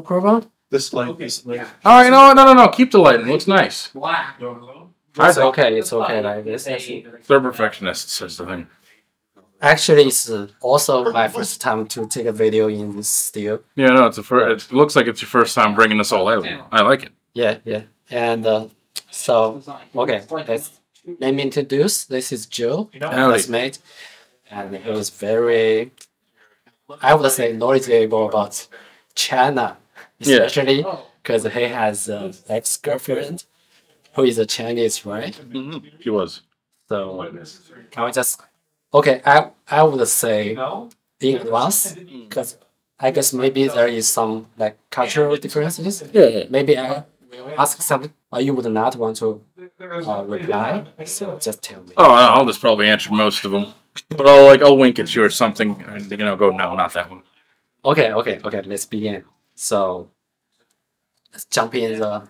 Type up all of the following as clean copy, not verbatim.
problem? This light is like. All right, no. Keep the light. It looks nice. It's okay. It's okay like this. They're perfectionists. That's the thing. Actually, it's also my first time to take a video in this studio. Yeah, no, it's the first. It looks like it's your first time bringing this all out. I like it. Yeah. And so, okay, let me introduce. This is Joe, classmate, and he was very, I would say, knowledgeable about China, especially because he has an ex-girlfriend who is a Chinese, right? Mm-hmm. She was. So, can we just... Okay, I would say in advance, because I guess maybe there is some like cultural differences. Yeah. Maybe I will ask something, or you would not want to reply. So just tell me. Oh, I'll just probably answer most of them, but I'll wink at you or something, and go no, not that one. Okay. Let's begin. So let's jump in the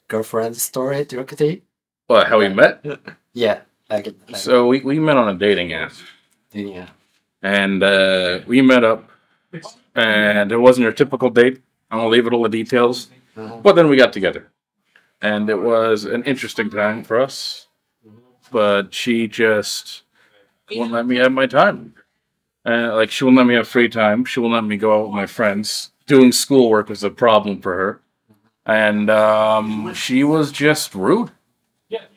girlfriend story directly. What? How we met? Yeah. So we met on a dating app. Yeah. And we met up, and it wasn't your typical date. I'm gonna leave it all the details. But then we got together, and it was an interesting time for us. But she just wouldn't let me have my time. Like she wouldn't let me have free time. She wouldn't let me go out with my friends. Doing schoolwork was a problem for her, and she was just rude.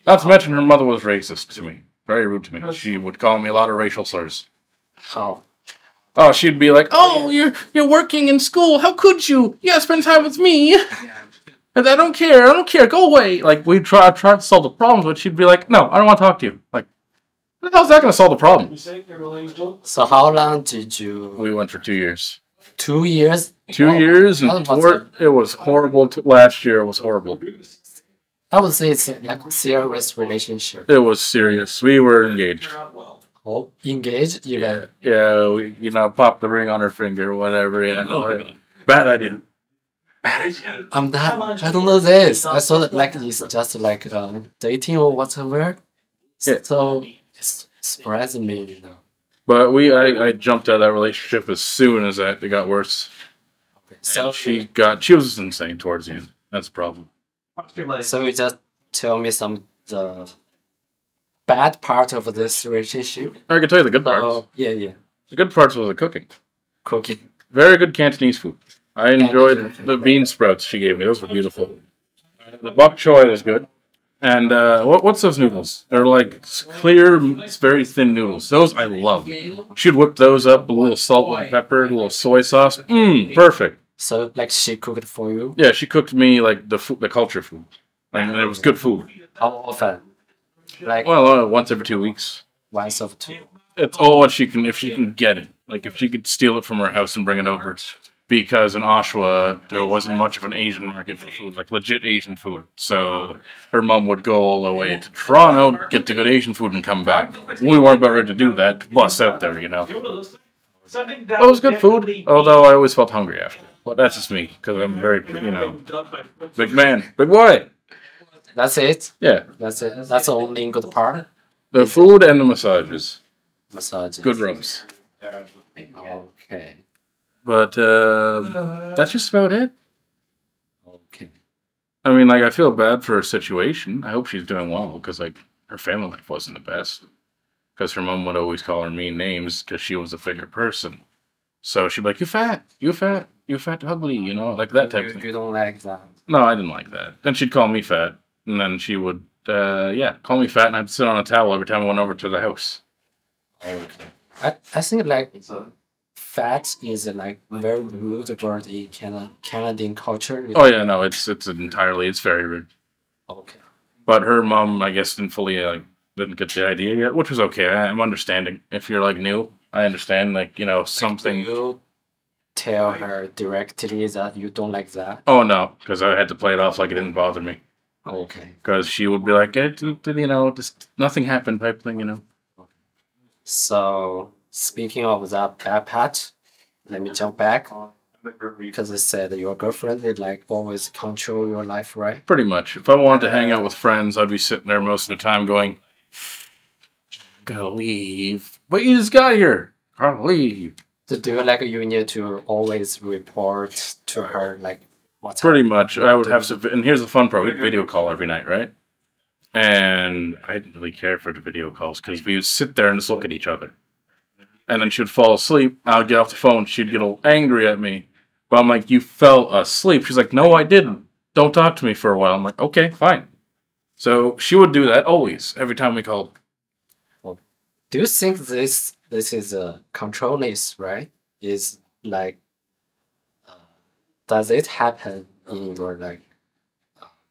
Not to mention her mother was racist to me. Very rude to me. She would call me a lot of racial slurs. How? Oh, she'd be like, "Oh, you're working in school. How could you? You gotta spend time with me." And I don't care. Go away. Like we try to solve the problems, but she'd be like, "No, I don't want to talk to you." Like, what the hell's that gonna solve the problem? So how long did you... We went for 2 years. 2 years? 2 years and it was horrible. Last year it was horrible. I would say it's like a serious relationship. It was serious. We were engaged. Oh, engaged? Yeah. We popped the ring on her finger, whatever. Yeah. Bad idea. I don't know this. I saw that like it's just like dating or whatever. Yeah. So it surprised me, But I jumped out of that relationship as soon as it got worse. Okay. So she was insane towards the end. That's the problem. So you just tell me the bad part of this relationship. I can tell you the good parts. Yeah. The good parts was the cooking. Cooking. Very good Cantonese food. I enjoyed the bean sprouts she gave me. Those were beautiful. The bok choy was good. And what's those noodles? They're like clear, very thin noodles. Those I love. She'd whip those up, a little salt and pepper, a little soy sauce. Perfect. So like she cooked for you? Yeah, she cooked me like the culture food. And it was good food. How often? Like once every 2 weeks. Once or two. It's all what she can, if she can get it. Like if she could steal it from her house and bring it over. Because in Oshawa, there wasn't much of an Asian market for food, like legit Asian food. So her mom would go all the way to Toronto, get the good Asian food, and come back. We weren't about ready to do that. Bust out there, It was good food, although I always felt hungry after. But that's just me, because I'm very, big man, big boy. That's it? Yeah. That's it? That's the only good part? The food and the massages. Massages. Good rubs. Okay. But that's just about it. Okay. I mean, I feel bad for her situation. I hope she's doing well, because, her family life wasn't the best. Because her mom would always call her mean names, because she was a bigger person. So she'd be like, you fat, ugly, like that type of thing. You don't like that? No, I didn't like that. Then she'd call me fat, and then she would, call me fat, and I'd sit on a towel every time I went over to the house. Okay. I think, fat is, very rude word in Canadian culture. Oh, yeah, no, it's very rude. Okay. But her mom, I guess, didn't get the idea yet, which was okay. I'm understanding. If you're, new, I understand, something... You tell her directly that you don't like that? Oh, no, because I had to play it off like it didn't bother me. Okay. Because she would be like, just nothing happened type thing, Okay. So, speaking of that bad part, let me jump back. Because I said your girlfriend would always control your life, right? Pretty much. If I wanted to hang out with friends, I'd be sitting there most of the time going, gotta leave. But you just got here. Gotta leave. Do you like you need to always report to her like what's Pretty happening? much. I would have to, and here's the fun part: we'd video call every night, right? And I didn't really care for the video calls because we would sit there and just look at each other. And then she'd fall asleep. I'd get off the phone. She'd get all angry at me. But I'm like, you fell asleep. She's like, no, I didn't. Don't talk to me for a while. I'm like, okay, fine. So she would do that always, every time we called. Well, do you think this is a controlist, right? Is like, does it happen in your like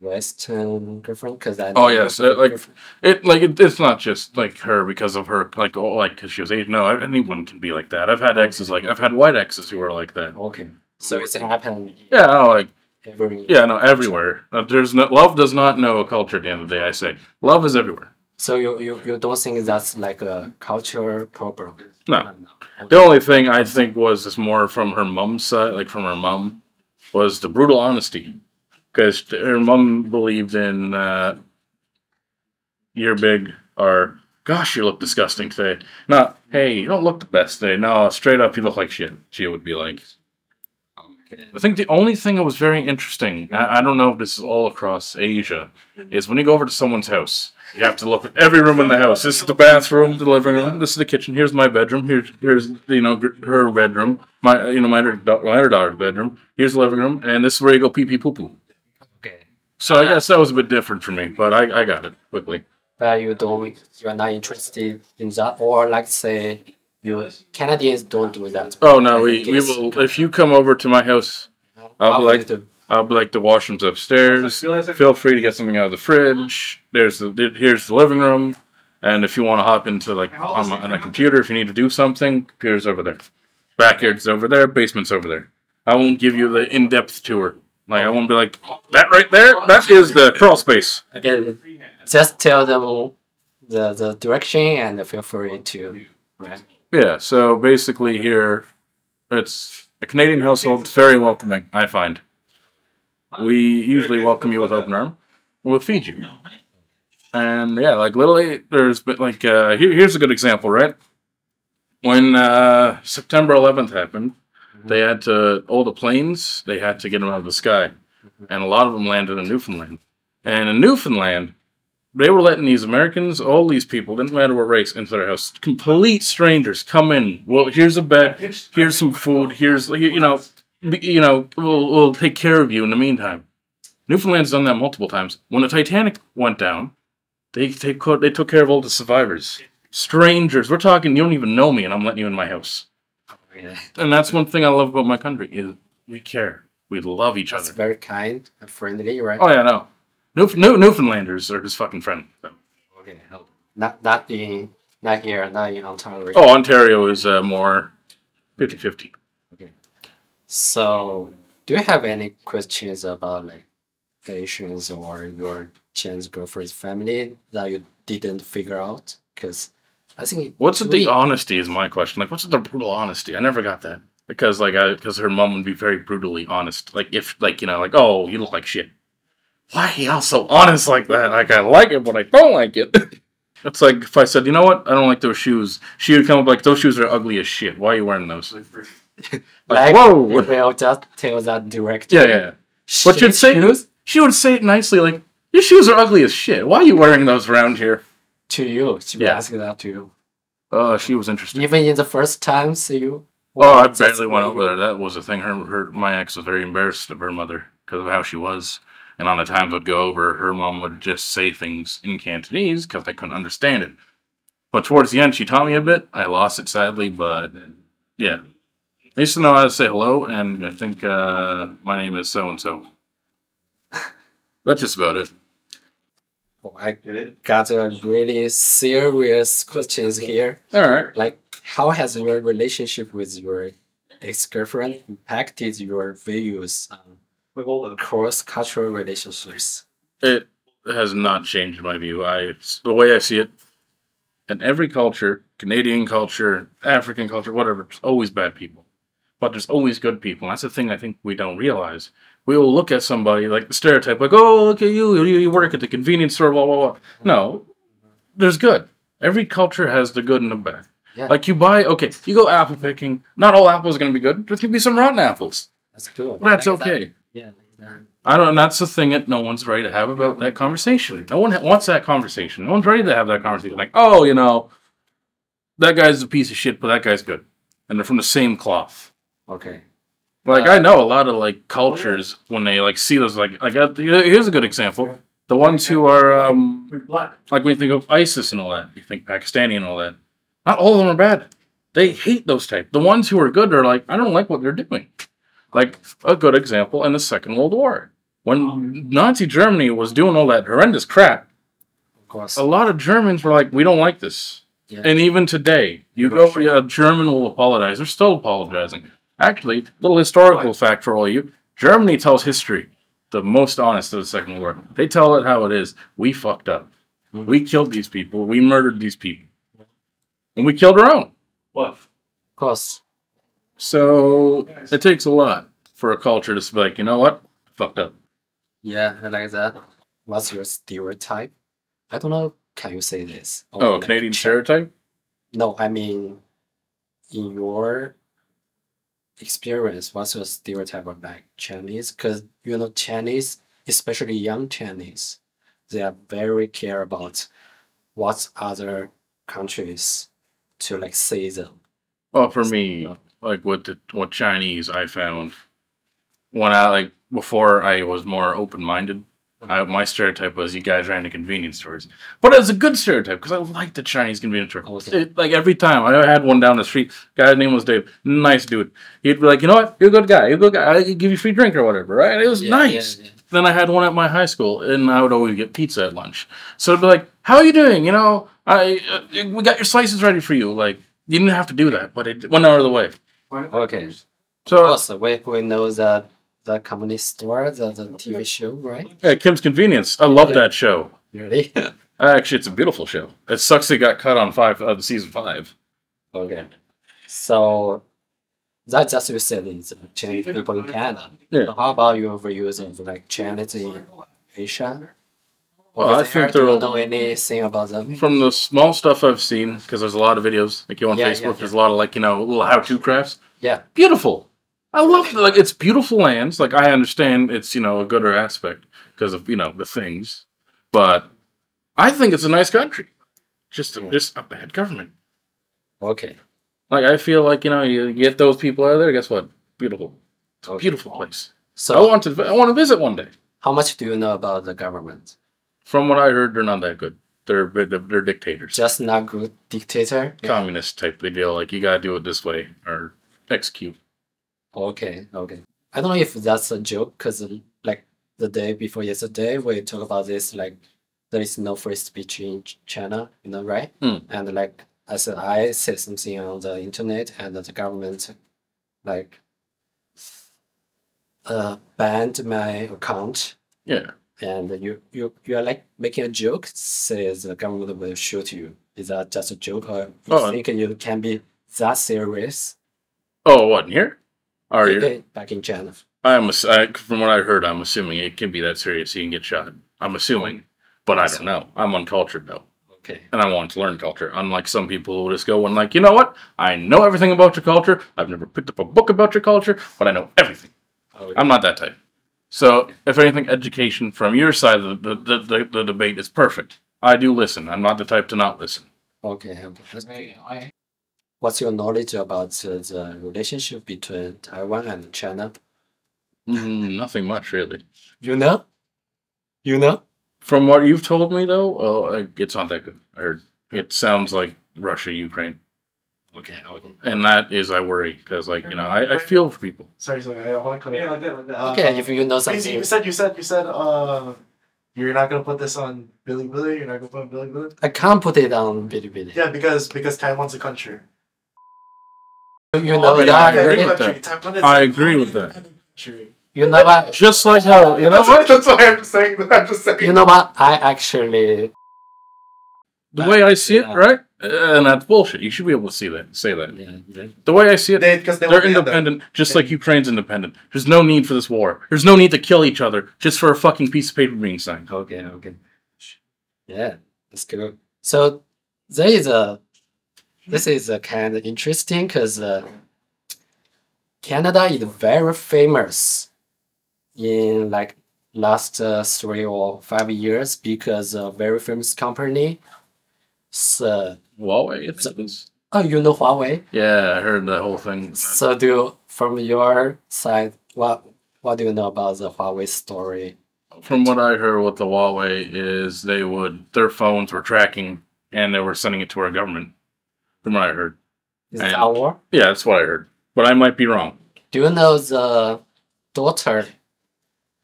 Western girlfriend? Because I Oh know yes, it's not just like her because of her like because she was Asian. No, anyone can be like that. I've had exes I've had white exes who are like that. okay, so it's happened Yeah, no, like every. yeah, no, everywhere. There's no love does not know a culture. At the end of the day, I say love is everywhere. So you don't think that's like a culture problem? No. Okay. The only thing I think was more from her mom's side, like from her mom, was the brutal honesty. Because her mom believed in you're big or gosh, you look disgusting today. Not hey, you don't look the best today. No, straight up, you look like shit. She would be like. I think the only thing that was very interesting, I don't know if this is all across Asia, is when you go over to someone's house, you have to look at every room in the house. This is the bathroom, the living room, this is the kitchen, here's my bedroom, here's her bedroom, my daughter's bedroom, here's the living room, and this is where you go pee pee poo poo. Okay. So I guess that was a bit different for me, but I got it quickly. But you're not interested in that, or like say you Canadians don't do that. Oh no, we will. If you come over to my house, I'll be like the washrooms upstairs. Feel free to get something out of the fridge. Here's the living room, and if you want to hop into like on a computer, if you need to do something, computer's over there. Backyard's over there. Basement's over there. I won't give you the in-depth tour. Like I won't be like that right there. That is the crawl space. Okay, just tell them the direction and feel free to. Right. Yeah, so basically here, it's a Canadian household. It's very welcoming, I find. We usually welcome you with open arms. We'll feed you. And yeah, like literally, there's been like, here's a good example, right? When September 11th happened, they had to, all the planes, they had to get them out of the sky. And a lot of them landed in Newfoundland. And in Newfoundland, they were letting these Americans, all these people, didn't matter what race, into their house. Complete strangers come in. Well, here's a bed. Here's some food. Here's we'll take care of you in the meantime. Newfoundland's done that multiple times. When the Titanic went down, they took care of all the survivors. Strangers. We're talking. You don't even know me, and I'm letting you in my house. And that's one thing I love about my country is we care. We love each other. It's very kind and friendly, right? Oh yeah, no. Newfoundlanders are just fucking friendly. Okay, not here, not in Ontario. Oh, Ontario is more 50-50. Okay. So, do you have any questions about like Asians or your Chen's girlfriend's family that you didn't figure out? Because I think What's the honesty is my question. Like, what's the brutal honesty? I never got that because because her mom would be very brutally honest. Like if oh, you look like shit. Why are y'all so honest like that? Like, I like it, but I don't like it. It's like if I said, you know what? I don't like those shoes. She would come up like, those shoes are ugly as shit. Why are you wearing those? like whoa. You will just tell that directly. Yeah. But she would say it nicely, like, your shoes are ugly as shit. Why are you wearing those around here? To you. She would ask that to you. Oh, she was interested. Even in the first time, see you. Oh, I barely went over there. That was the thing. My ex was very embarrassed of her mother because of how she was. And on the times I'd go over, her mom would just say things in Cantonese because I couldn't understand it. But towards the end, she taught me a bit. I lost it, sadly, but yeah. I used to know how to say hello, and I think my name is so-and-so. That's just about it. Oh, I got a really serious questions here. All right. Like, how has your relationship with your ex-girlfriend impacted your values on cross-cultural relationships? It has not changed my view. The way I see it, in every culture, Canadian culture, African culture, whatever, there's always bad people. But there's always good people. And that's the thing I think we don't realize. We will look at somebody like the stereotype, like, oh, look at you work at the convenience store, blah, blah, blah. No, there's good. Every culture has the good and the bad. Yeah. Like you go apple picking. Not all apples are going to be good. There's going to be some rotten apples. That's cool. That's okay. Yeah. I don't. And that's the thing that no one's ready to have about that conversation. No one wants that conversation. No one's ready to have that conversation. Like, oh, that guy's a piece of shit, but that guy's good, and they're from the same cloth. Okay. Like I know a lot of like cultures when they like see those here's a good example. The ones who are like when you think of ISIS and all that, you think Pakistani and all that. Not all of them are bad. They hate those type. The ones who are good are like, I don't like what they're doing. Like a good example in the Second World War. When Nazi Germany was doing all that horrendous crap, of course, a lot of Germans were like, we don't like this. Yeah. And even today, a German will apologize. They're still apologizing. Actually, little historical fact for all you, Germany tells history the most honest of the Second World War. They tell it how it is. We fucked up. Mm-hmm. We killed these people. We murdered these people. And we killed our own. What? Of course. So it takes a lot for a culture to be like, you know what? Fucked up. Yeah, I like that. What's your stereotype? I don't know. Can you say this? Oh, Canadian stereotype? No, I mean, in your experience, what's your stereotype about Chinese? Because Chinese, especially young Chinese, they are very care about what other countries to like say them. Well, for me, like what Chinese I found when before I was more open-minded, my stereotype was you guys ran to convenience stores. But it's a good stereotype because I like the Chinese convenience store. Okay. Like every time I had one down the street, guy's name was Dave. Nice dude. He'd be like, you know what? You're a good guy. You're a good guy. I give you free drink or whatever, right? It was nice. Yeah. Then I had one at my high school, and I would always get pizza at lunch. So it'd be like, how are you doing? We got your slices ready for you. Like, you didn't have to do that, but it went out of the way. Okay. So also, we know that the communist store, the TV show, right? Yeah, Kim's Convenience. I love that show. Really? Actually, it's a beautiful show. It sucks it got cut on season 5. Okay. So that's just you said is Chinese people in Canada. Yeah. So how about your views of like Chinese in Asia? Well, I think do you know anything about them? From the small stuff I've seen, because there's a lot of videos, like you on Facebook, there's a lot of little how-to crafts. Yeah. Beautiful. I love it. Like, it's beautiful lands. Like, I understand it's, a gooder aspect because of, the things. But I think it's a nice country. Just a bad government. Okay. Like, I feel like, you get those people out of there, guess what? Beautiful. It's a beautiful place. So I want to visit one day. How much do you know about the government? From what I heard, they're not that good. They're dictators. Just not good dictator? Communist type of deal. Like, you gotta do it this way or execute. Okay. I don't know if that's a joke because like the day before yesterday we talked about this, like there is no free speech in China, right? And like I said something on the internet and the government like banned my account. Yeah. And you are like making a joke, says the government will shoot you. Is that just a joke or you think you can be that serious? Oh, what, in here? Are you? Back in China. From what I heard, I'm assuming it can be that serious. You can get shot. I'm assuming, but I don't know. I'm uncultured though. Okay. And I want to learn culture. Unlike some people who just go and like, you know what? I know everything about your culture. I've never picked up a book about your culture, but I know everything. Okay. I'm not that type. So, if anything, education from your side of the debate is perfect. I do listen. I'm not the type to not listen. Okay. What's your knowledge about the relationship between Taiwan and China? Nothing much, really. You know? From what you've told me, though, it's not that good. I heard it sounds like Russia, Ukraine. Okay. And that is, I worry, because, I feel for people. Sorry, I want to come in. Okay, if you know something. You said, you're not going to put this on Bilibili? You're not going to put it on Bilibili? I can't put it on Bilibili. Yeah, because Taiwan's a country. You know that. I agree with that. You know what? Just like how, That's why I'm saying that. You know what? I actually... The way I see it, right? And that's bullshit. You should be able to say that. Yeah. The way I see it, they're independent, just like Ukraine's independent. There's no need for this war. There's no need to kill each other just for a fucking piece of paper being signed. Okay. Yeah, that's good. So there is a this is kind of interesting because Canada is very famous in like last 3 or 5 years because a very famous company. So, Huawei, I think it is. oh, you know Huawei? Yeah, I heard the whole thing. So from your side, what do you know about the Huawei story? From what I heard with the Huawei is their phones were tracking and they were sending it to our government. From what I heard. Is that war? Yeah, that's what I heard. But I might be wrong. Do you know the daughter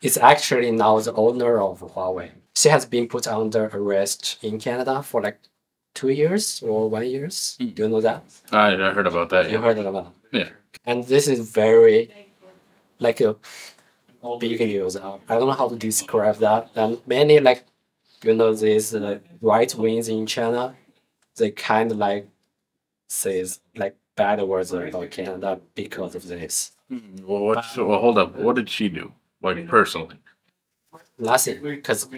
is actually now the owner of Huawei? She has been put under arrest in Canada for like 2 years or 1 year. Do you know that? I heard about that. You heard about it? Yeah. And this is very like a big news. I don't know how to describe that. And many like, these right wings in China, they kind of like says like bad words about Canada because of this. Well, hold up. What did she do? Like personally? Nothing, because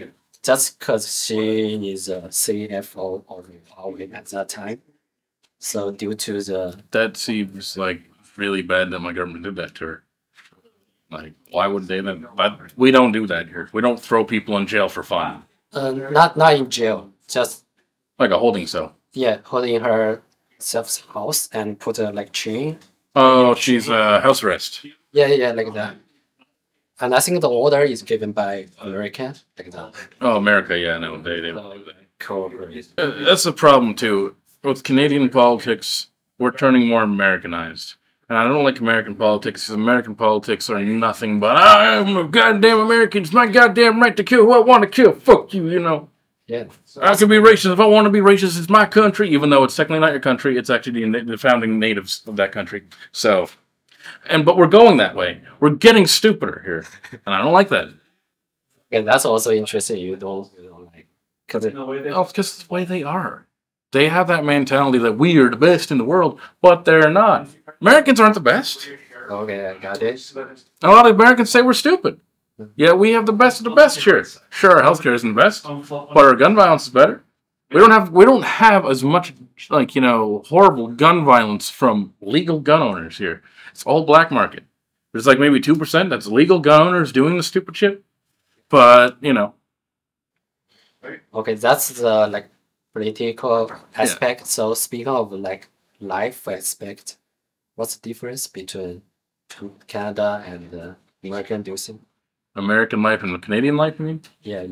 she is a CFO of Huawei at that time. So due to the That seems like really bad that my government did that to her. Like, why would they then? But we don't do that here. We don't throw people in jail for fun. not in jail, just Like a holding cell. holding her self's house and put her like chain. Oh, she's house arrest. Yeah, like that. And I think the order is given by America, like that. Oh, America, yeah, no, they don't do that. Cooperate. That's the problem too. With Canadian politics, we're turning more Americanized. And I don't like American politics because American politics are nothing but I'm a goddamn American. It's my goddamn right to kill who I want to kill. Fuck you, you know. Yeah. I can be racist if I want to be racist. It's my country, even though it's technically not your country. It's actually the founding natives of that country. So, but we're going that way. We're getting stupider here, and I don't like that. Yeah, that's also interesting. You don't like because Because the way they are. They have that mentality that we are the best in the world, but they're not. Americans aren't the best. okay, I got it. A lot of Americans say we're stupid. Yeah, we have the best of the best here. Sure, our healthcare isn't the best, but our gun violence is better. We don't have as much horrible gun violence from legal gun owners here. It's all black market. There's like maybe 2% that's legal gun owners doing the stupid shit. But Okay, that's the like political aspect. So speaking of like life aspect, what's the difference between Canada and American, do you think? American life and Canadian life, you mean? Yeah.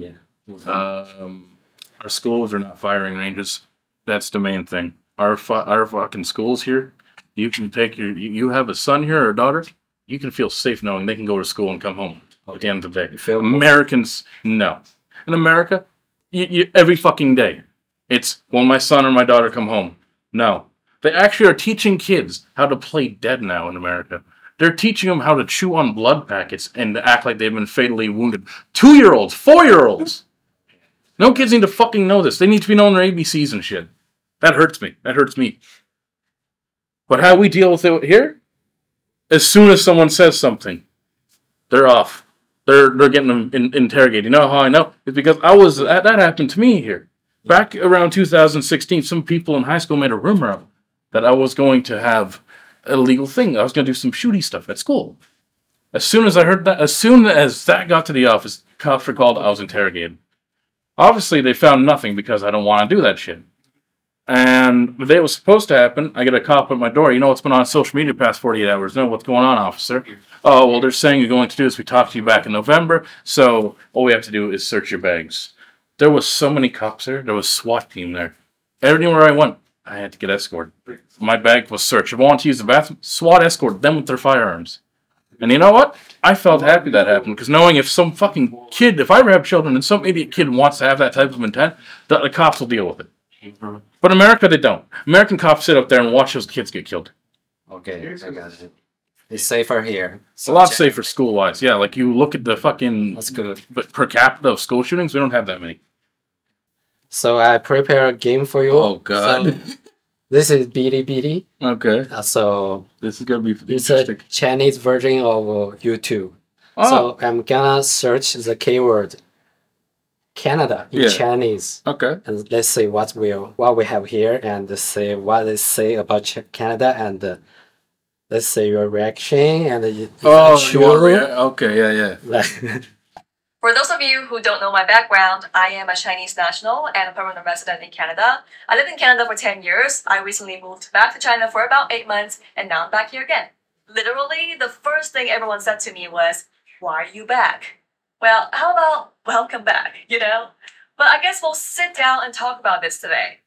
Our schools are not firing ranges. That's the main thing. Our fucking schools here, you can take you have a son here or a daughter, you can feel safe knowing they can go to school and come home at the end of the day. Americans, no. In America, every fucking day, it's, will my son or my daughter come home? No. They actually are teaching kids how to play dead now in America. They're teaching them how to chew on blood packets and act like they've been fatally wounded. 2-year-olds, 4-year-olds. No kids need to fucking know this. They need to be knowing their ABCs and shit. That hurts me. That hurts me. But how we deal with it here? As soon as someone says something, they're off. They're getting them interrogated. You know how I know? It's because that happened to me here. Back around 2016, some people in high school made a rumor up that I was going to have a legal thing. I was going to do some shooty stuff at school. As soon as I heard that, as soon as that got to the office, cops were called, I was interrogated. Obviously, they found nothing because I don't want to do that shit. And the day it was supposed to happen, I get a cop at my door. You know what's been on social media past 48 hours? No, what's going on, officer? Oh, well, they're saying you're going to do this. We talked to you back in November, so all we have to do is search your bags. There was so many cops there. There was SWAT team there. Everywhere I went, I had to get escorted. My bag was searched. If I wanted to use the bathroom, SWAT escorted them with their firearms. And you know what? I felt happy that happened, because knowing if some fucking kid, if I ever have children and some idiot kid wants to have that type of intent, the cops will deal with it. But in America, they don't. American cops sit up there and watch those kids get killed. Okay, I got it. It's safer here. It's a lot safer school-wise. Yeah, like you look at the fucking... That's good. But per capita of school shootings, we don't have that many. So I prepare a game for you. Oh, God. So, this is Bilibili. Okay. So This is going to be it's interesting. a Chinese version of YouTube. Oh. So I'm gonna search the keyword Canada in Yeah. Chinese. Okay. And let's see what we have here and see what they say about Canada and let's say your reaction and is that true? Okay, yeah. Like, For those of you who don't know my background, I am a Chinese national and a permanent resident in Canada. I lived in Canada for 10 years. I recently moved back to China for about 8 months, and now I'm back here again. Literally, the first thing everyone said to me was, "Why are you back?" Well, how about welcome back, you know? But I guess we'll sit down and talk about this today.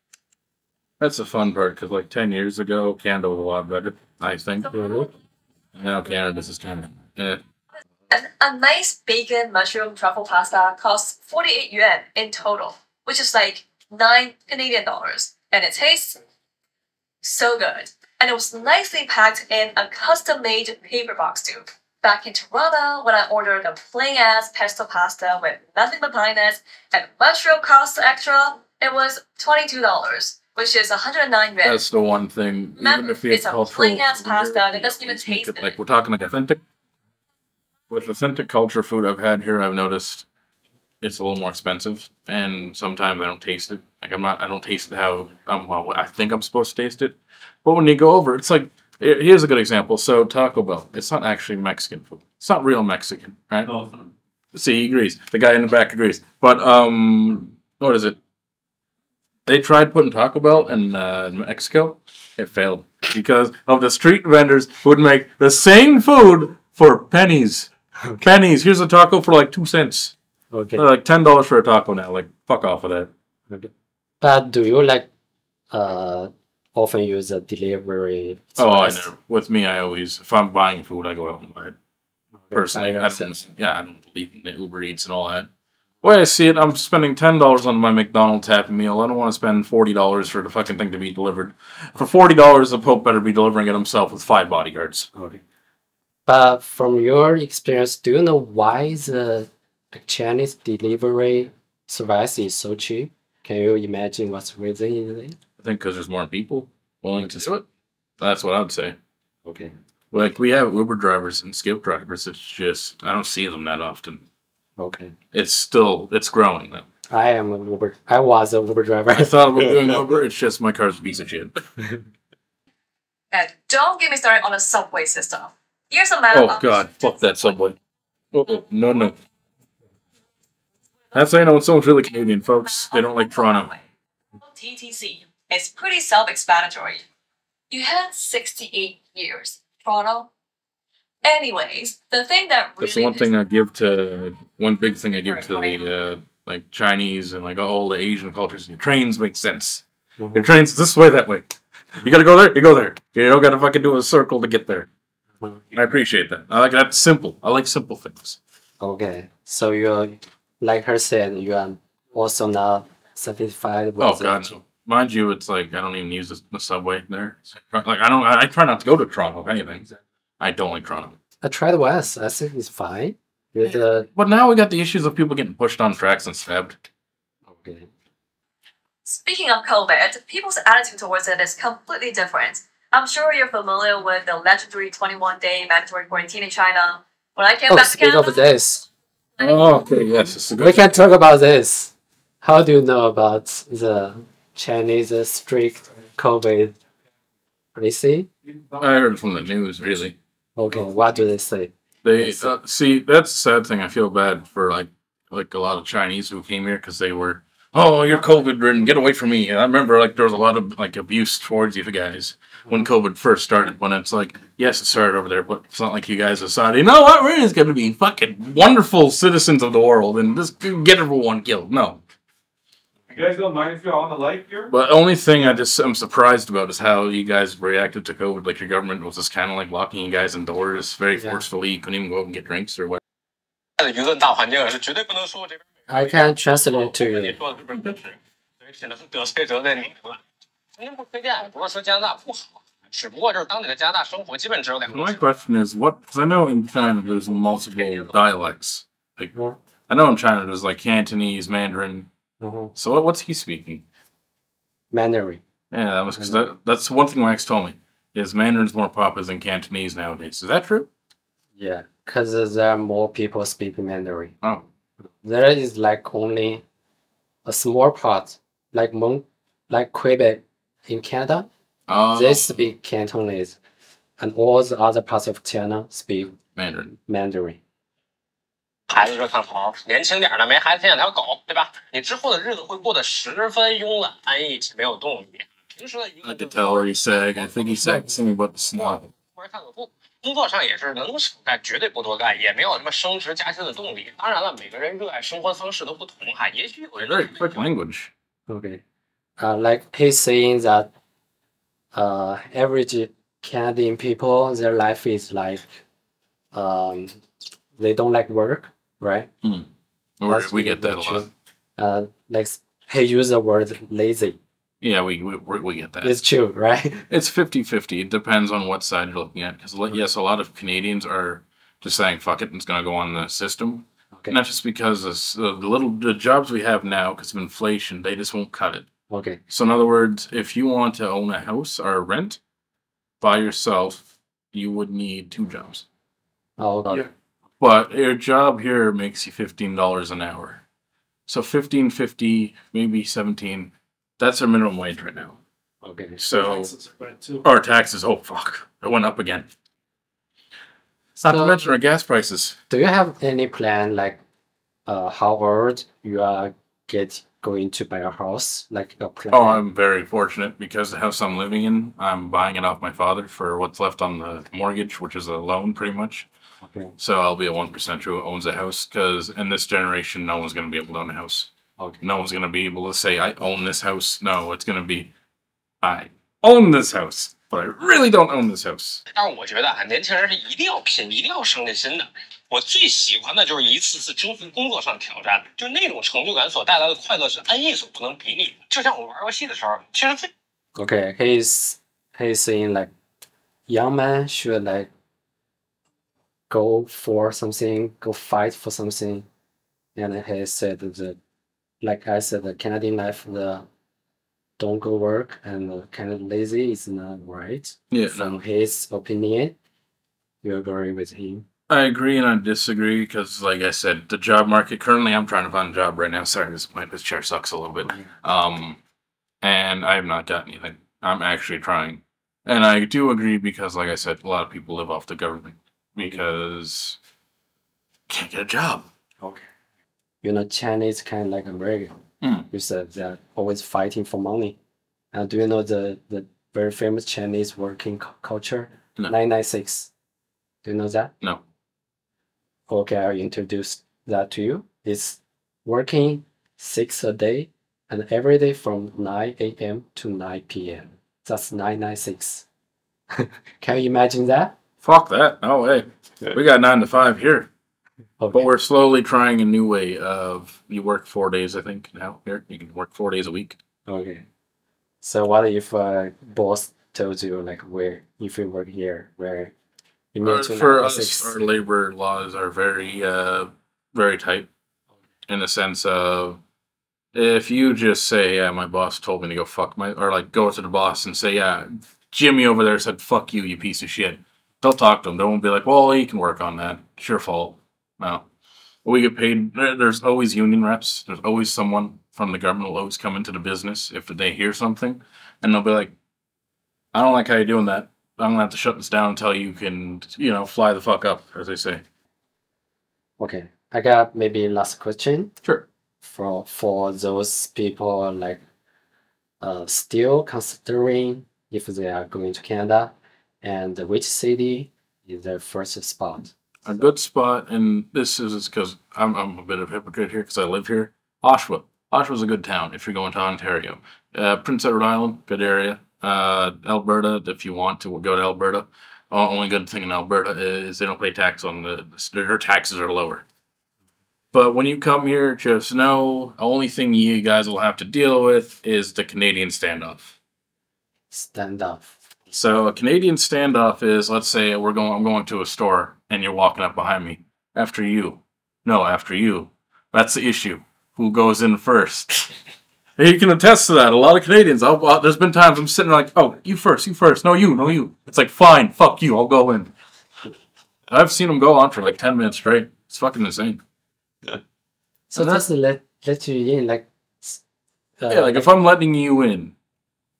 That's the fun part, because like 10 years ago, Canada was a lot better, I think. Now Canada's just kind of, yeah. A nice bacon mushroom truffle pasta costs 48 yuan in total, which is like 9 Canadian dollars. And it tastes so good. And it was nicely packed in a custom-made paper box too. Back in Toronto, when I ordered a plain-ass pesto pasta with nothing but pine nuts and mushroom cost extra, it was $22, which is 109 yuan. That's the one thing, even if It's a plain-ass pasta that doesn't even taste good. Like, we're talking like authentic. With authentic culture food I've had here, I've noticed it's a little more expensive, and sometimes I don't taste it. Like I don't taste it how I think I'm supposed to taste it. But when you go over, it's like, here's a good example. So Taco Bell, it's not actually Mexican food. It's not real Mexican, right? No. See, he agrees. The guy in the back agrees. But what is it? They tried putting Taco Bell in Mexico. It failed because of the street vendors who would make the same food for pennies. Okay. Pennies. Here's a taco for like 2 cents. okay. Like $10 for a taco now. Like, fuck off of that. Okay. But do you like often use a delivery I service? never. With me, I always, if I'm buying food, I go out and buy it. Personally, I don't believe in the Uber Eats and all that. The way I see it, I'm spending $10 on my McDonald's Happy Meal. I don't want to spend $40 for the fucking thing to be delivered. For $40, the Pope better be delivering it himself with 5 bodyguards. Okay. But from your experience, do you know why the Chinese delivery service is so cheap? Can you imagine what's the reason is it? I think because there's more people willing to do it. That's what I would say. Okay. Like, we have Uber drivers and Skip drivers. It's just, I don't see them that often. Okay. It's growing though. I was an Uber driver. I thought about doing Uber. It's just my car's a piece of shit. And don't get me started on the subway system. Here's a map. Oh God, fuck that subway. No. That's how you know when someone's really Canadian, folks. They don't like Toronto. TTC. It's pretty self-explanatory. You had 68 years. Toronto. Anyways, the thing that really... That's the one big thing I give to the like Chinese and like all the Asian cultures. Your trains make sense. Mm-hmm. Your trains this way, that way. You gotta go there, you go there. You don't gotta fucking do a circle to get there. I appreciate that. I like that simple. I like simple things. Okay. So you're, like her said, you are also not satisfied with Oh God, no. Mind you, it's like I don't even use the subway there. Like I try not to go to Toronto, if anything. I don't like Toronto. I tried West. I think it's fine. But now we got the issues of people getting pushed on tracks and stabbed. Okay. Speaking of COVID, people's attitude towards it is completely different. I'm sure you're familiar with the legendary 21-day mandatory quarantine in China. When I came back to speak Canada... of this. Oh, okay, yes. We can talk about this. How do you know about the Chinese strict COVID policy? I heard from the news, really. Okay, what do they say? They see, that's the sad thing. I feel bad for like a lot of Chinese who came here because they were, oh, you're COVID ridden, get away from me. And I remember like there was a lot of like abuse towards you guys when COVID first started. When it's like, yes, it started over there, but it's not like you guys decided, you know what, we're just gonna be fucking wonderful citizens of the world and just get everyone killed. No. You guys don't mind if you're on the light here? But only thing I'm surprised about is how you guys reacted to COVID. Like your government was just kind of like locking you guys indoors very forcefully. You couldn't even go out and get drinks or what. I can translate it to you. My question is, what? Because I know in China there's multiple dialects. Like, I know in China there's like Cantonese, Mandarin. So what's he speaking? Mandarin. Yeah, that was because that's one thing Max told me is Mandarin's more popular than Cantonese nowadays. Is that true? Yeah, because there are more people speaking Mandarin. Oh, There is like only a small part, like Quebec in Canada, they speak Cantonese, and all the other parts of China speak Mandarin. 孩子说看好，年轻点的没孩子先养条狗，对吧？你之后的日子会过得十分慵懒安逸且没有动力。平时的娱乐。I could tell where he's saying. I think he's saying something about the snow. 或者看个书，工作上也是能少干绝对不多干，也没有什么升职加薪的动力。当然了，每个人热爱生活方式都不同哈，也许有人。Very quick language. Okay, like he's saying that, average Canadian people, their life is like, they don't like work, right? We get that a lot. Like he used the word lazy. Yeah, we get that. It's true, right? It's 50-50. It depends on what side you're looking at. Because yes, a lot of Canadians are just saying fuck it and it's gonna go on the system. Okay. Not just because the jobs we have now, because of inflation, they just won't cut it. Okay. So in other words, if you want to own a house or rent by yourself, you would need 2 jobs. Oh, okay. Yeah. But your job here makes you $15 an hour. So $15.50, maybe $17. That's our minimum wage right now. Okay. So our taxes, oh fuck, it went up again. Not to mention our gas prices. Do you have any plan, like, how old you are going to buy a house? Like a plan? Oh, I'm very fortunate because the house I'm living in, I'm buying it off my father for what's left on the mortgage, which is a loan pretty much. Okay. So I'll be a 1% who owns a house because in this generation, no one's going to be able to own a house. Okay. No one's going to be able to say, I own this house. No, it's going to be, I own this house, but I really don't own this house. 但是我觉得啊，年轻人是一定要拼，一定要上进心的。我最喜欢的就是一次次征服工作上的挑战，就那种成就感所带来的快乐是安逸所不能比拟的。就像我玩游戏的时候，其实最 Okay, he's saying like young man should like go for something, go fight for something, and he said that, like I said, the Canadian life, the don't go work and kind of lazy is not right. Yeah. From his opinion, you agree with him? I agree and I disagree because, like I said, the job market, currently I'm trying to find a job right now. Sorry, this chair sucks a little bit. And I have not got anything. I'm actually trying. And I do agree because, like I said, a lot of people live off the government because can't get a job. Okay. You know, Chinese kind of like American. You said they're always fighting for money. And do you know the very famous Chinese working culture? No. 996. Do you know that? No. Okay, I'll introduce that to you. It's working 6 a day and every day from 9 a.m. to 9 p.m. That's 996. Can you imagine that? Fuck that. No way. We got 9 to 5 here. Okay. But we're slowly trying a new way of you work 4 days, I think, now. Here, you can work 4 days a week. Okay. So what if boss told you like where if you work here, where you need to for 996? us, our labor laws are very very tight in the sense of if you just say, yeah, my boss told me to go fuck or like go to the boss and say, yeah, Jimmy over there said fuck you, you piece of shit. They'll talk to him. They won't be like, well, you can work on that. It's your fault. No. We get paid. There's always union reps. There's always someone from the government will always come into the business if they hear something. And they'll be like, I don't like how you're doing that. I'm going to have to shut this down until you can, fly the fuck up, as they say. Okay. I got maybe last question. Sure. For those people like still considering if they are going to Canada and which city is their first spot. A good spot, and this is because I'm a bit of a hypocrite here because I live here. Oshawa. Oshawa's a good town if you're going to Ontario. Prince Edward Island, good area. Alberta, if you want to go to Alberta. Only good thing in Alberta is they don't pay tax on their taxes are lower. But when you come here, just know the only thing you guys will have to deal with is the Canadian standoff. Standoff. So a Canadian standoff is, let's say I'm going to a store and you're walking up behind me. After you. No, after you. That's the issue. Who goes in first? You can attest to that. A lot of Canadians, there's been times I'm sitting there like, oh, you first. No, you. It's like, fine, fuck you, I'll go in. I've seen them go on for like 10 minutes straight. It's fucking insane. So just let you in, like Yeah, like if I'm letting you in.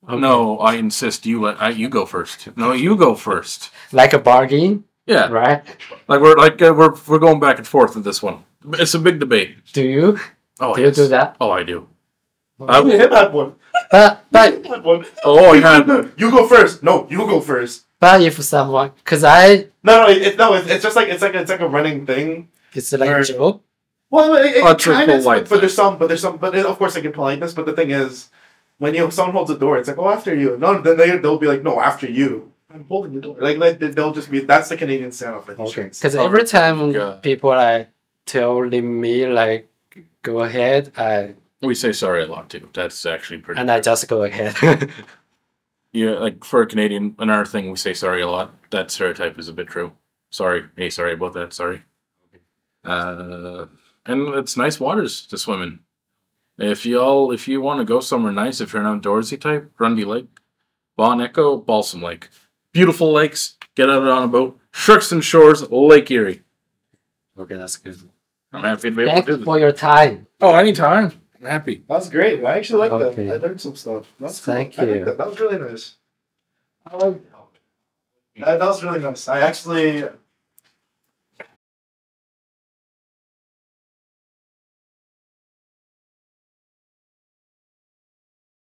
Okay. No, I insist you go first. No, you go first. Like a bargain, Yeah, right? like we're going back and forth with this one. It's a big debate. Do you? Oh, Do you do that? Oh, I do. Hit that one. But That one. Oh, yeah. You go first. No, you go first. but if someone, cause It's just like it's like a running thing. it's like a Or- joke. Well, it Oh, it's a kind of, polite but there's some, of course, like in politeness. But the thing is, when someone holds the door, it's like, oh, after you. No, then they'll be like, no, after you. I'm holding the door. Like they'll just be. That's the Canadian style of it. Okay. Cause every time people like telling me like go ahead, We say sorry a lot too. That's actually pretty. I just go ahead. Yeah, like for a Canadian, another thing we say sorry a lot. That stereotype is a bit true. Sorry. Hey, sorry about that. Sorry. And it's nice waters to swim in. If you want to go somewhere nice, if you're an outdoorsy type, Grundy Lake, Bon Echo, Balsam Lake. Beautiful lakes. Get out on a boat. Sharkston Shores, Lake Erie. Okay, that's good. I'm happy to be able to Thanks do this. for your time. Oh, anytime. I'm happy. That's great. I actually like Okay. that. I learned some stuff. That's cool. Thank I like you. that. That was really nice. I like that. That was really nice. I actually